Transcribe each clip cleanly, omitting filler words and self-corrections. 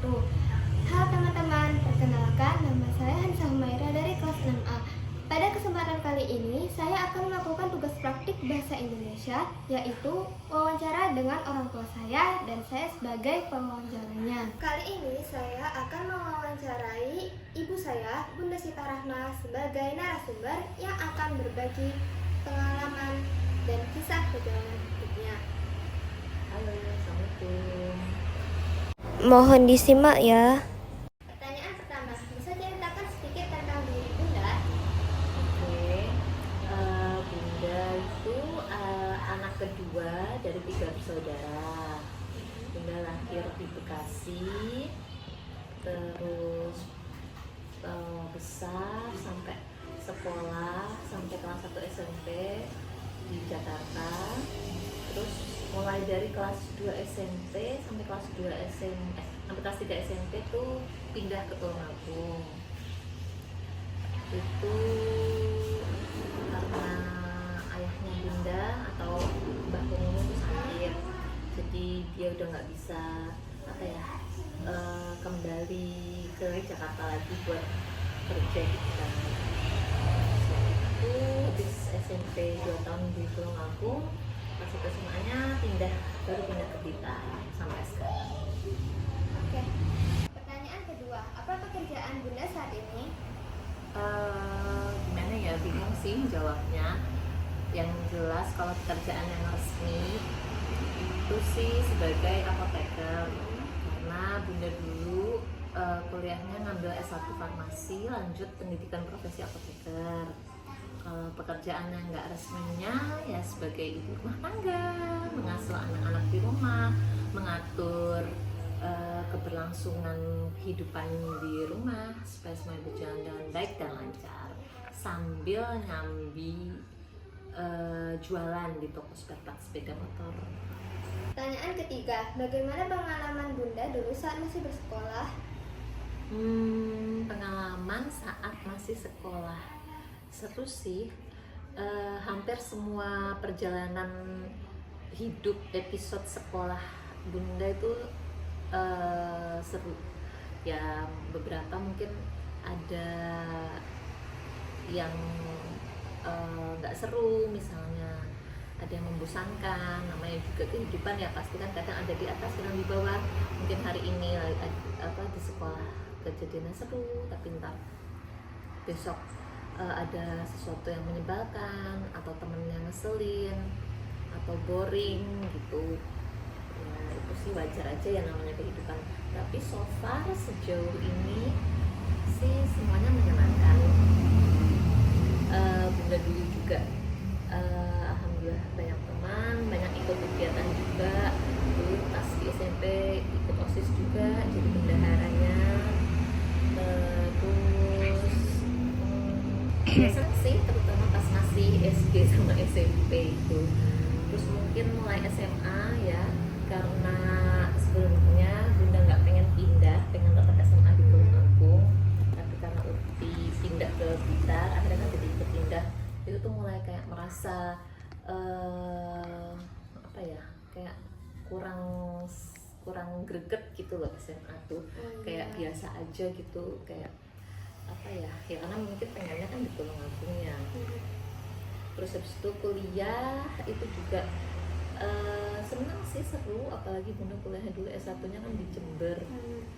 wabarakatuh. Halo teman-teman, perkenalkan nama saya Hansa Humaira dari kelas 6A. Pada kesempatan kali ini, saya akan melakukan tugas praktik bahasa Indonesia, yaitu wawancara dengan orang tua saya dan saya sebagai pewawancaranya. Kali ini saya akan mewawancarai ibu saya, Bunda Sita Rahma, sebagai narasumber yang akan berbagi pengalaman dan kisah perjalanan hidupnya. Halo, Assalamualaikum. Mohon disimak ya. Pertanyaan pertama, bisa ceritakan sedikit tentang diri Bunda? Oke, Bunda itu anak kedua dari 3 bersaudara. Bunda lahir di Bekasi, terus besar sampai sekolah sampai kelas 1 SMP di Jakarta. Terus mulai dari kelas 2 SMP sampai kelas 2 SMP sampai kelas 3 SMP tuh pindah ke Tulungagung. Itu karena ayahnya Bunda atau Mbah Kumu itu sakit, jadi dia udah nggak bisa kembali ke Jakarta lagi buat kerja gitu kan. Itu habis SMP 2 tahun di Tulungagung, pas itu semuanya baru pindah ke Blitar sampai sekarang. Oke. Pertanyaan kedua, apa pekerjaan Bunda saat ini? Gimana ya, bingung sih jawabnya. Yang jelas kalau pekerjaan yang resmi itu sih sebagai apoteker, karena Bunda dulu kuliahnya ngambil S1 farmasi, lanjut pendidikan profesi apoteker. Kalau pekerjaan yang nggak resminya ya sebagai ibu rumah tangga, mengasuh anak-anak di rumah, mengatur keberlangsungan kehidupan di rumah supaya semuanya berjalan dengan baik dan lancar, sambil nyambi jualan di toko spare part sepeda motor. Pertanyaan ketiga, bagaimana pengalaman Bunda dulu saat masih bersekolah? Pengalaman saat masih sekolah seru sih. Hampir semua perjalanan hidup episode sekolah Bunda itu seru ya. Beberapa mungkin ada yang nggak seru, misalnya ada yang membosankan. Namanya juga kehidupan ya, pasti kan kadang ada di atas kadang di bawah. Mungkin hari ini di sekolah kejadiannya seru, tapi ntar besok ada sesuatu yang menyebalkan, atau temennya ngeselin, atau boring gitu ya. Itu sih wajar aja ya, namanya kehidupan. Tapi so far sejauh ini sih semuanya menyenangkan. Bunda dulu juga alhamdulillah banyak teman, banyak ikut kegiatan juga. Dulu pas di SMP ikut OSIS juga, jadi bendaharanya. Biasa sih, terutama pas masih SD sama SMP itu. Terus mungkin mulai SMA ya, karena sebelumnya Bunda nggak pengen pindah, pengen tetap SMA di Tulungagung, tapi karena Uti pindah ke Blitar, akhirnya kan jadi ikut pindah. Itu tuh mulai kayak merasa kayak kurang greget gitu loh. SMA tuh kayak biasa aja gitu, kayak karena mungkin pengennya kan di Tulungagung ya. Terus habis itu kuliah itu juga senang sih, seru. Apalagi Bunda kuliahnya dulu S1 nya kan di Jember,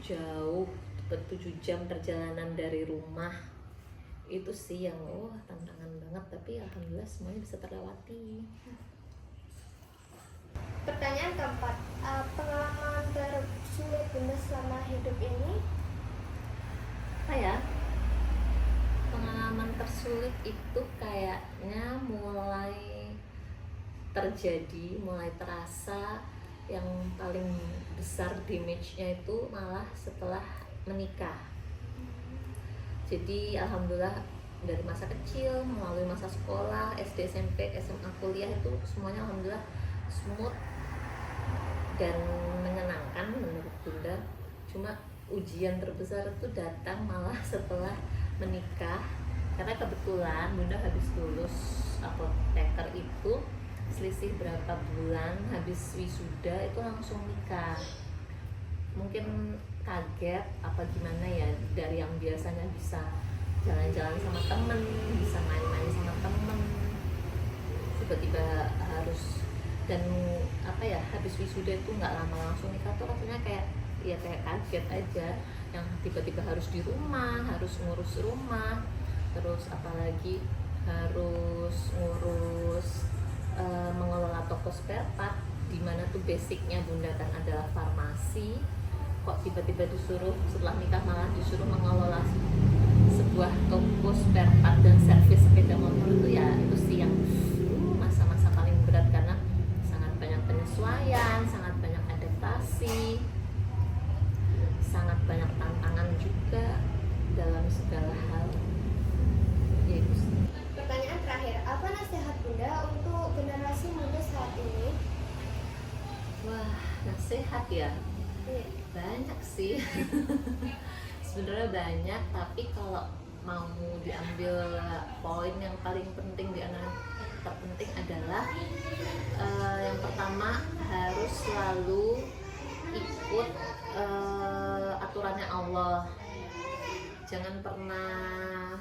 jauh, 7 jam perjalanan dari rumah. Itu sih yang tantangan banget, tapi alhamdulillah semuanya bisa terlewati. Pertanyaan keempat, pengalaman tersulit Bunda selama hidup ini? Pengalaman tersulit itu kayaknya mulai terjadi, mulai terasa. Yang paling besar damage-nya itu malah setelah menikah. Jadi alhamdulillah dari masa kecil melalui masa sekolah, SD, SMP, SMA, kuliah itu semuanya alhamdulillah smooth dan menyenangkan menurut Bunda. Cuma ujian terbesar itu datang malah setelah menikah, karena kebetulan Bunda habis lulus apoteker itu selisih berapa bulan habis wisuda itu langsung nikah. mungkin kaget apa gimana ya, dari yang biasanya bisa jalan-jalan sama temen, bisa main-main sama temen, tiba-tiba harus, dan apa ya, habis wisuda itu nggak lama langsung nikah tuh rasanya kayak ya kayak kaget aja, yang tiba-tiba harus di rumah, harus ngurus rumah, terus apalagi harus ngurus mengelola toko spare part, di mana tuh basicnya Bunda kan adalah farmasi, kok tiba-tiba disuruh setelah nikah malah disuruh mengelola sebuah toko spare part dan servis sepeda motor, itu ya itu sih yang masa-masa paling berat, karena sangat banyak penyesuaian, sangat banyak adaptasi, sangat banyak tantangan juga dalam segala hal. Ya itu sih. Pertanyaan terakhir, apa nasihat Bunda untuk generasi muda saat ini? Wah, nasihat ya Iya. banyak sih. Sebenarnya banyak, tapi kalau mau diambil poin yang paling penting, di antara terpenting adalah yang pertama harus selalu ikut aturannya Allah. Jangan pernah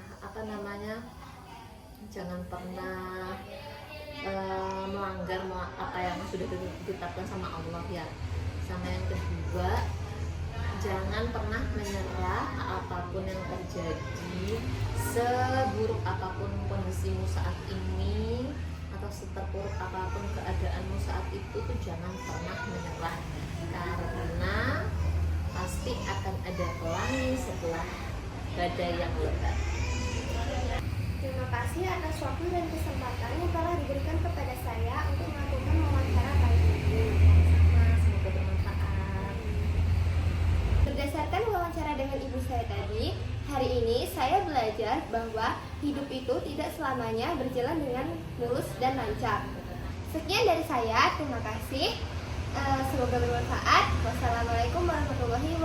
jangan pernah melanggar apa yang sudah ditetapkan sama Allah ya. Sama yang kedua, jangan pernah menyerah apapun yang terjadi, seburuk apapun kondisimu saat ini atau seterpuruk apapun keadaanmu saat itu tuh jangan pernah menyerah, karena pasti akan ada pelangi setelah badai yang lebat. Terima kasih atas waktu dan kesempatan yang telah diberikan kepada saya untuk melakukan wawancara kali ini. Semoga bermanfaat. Berdasarkan wawancara dengan ibu saya tadi, hari ini saya belajar bahwa hidup itu tidak selamanya berjalan dengan mulus dan lancar. Sekian dari saya, terima kasih. Semoga bermanfaat. Wassalamualaikum warahmatullahi wabarakatuh.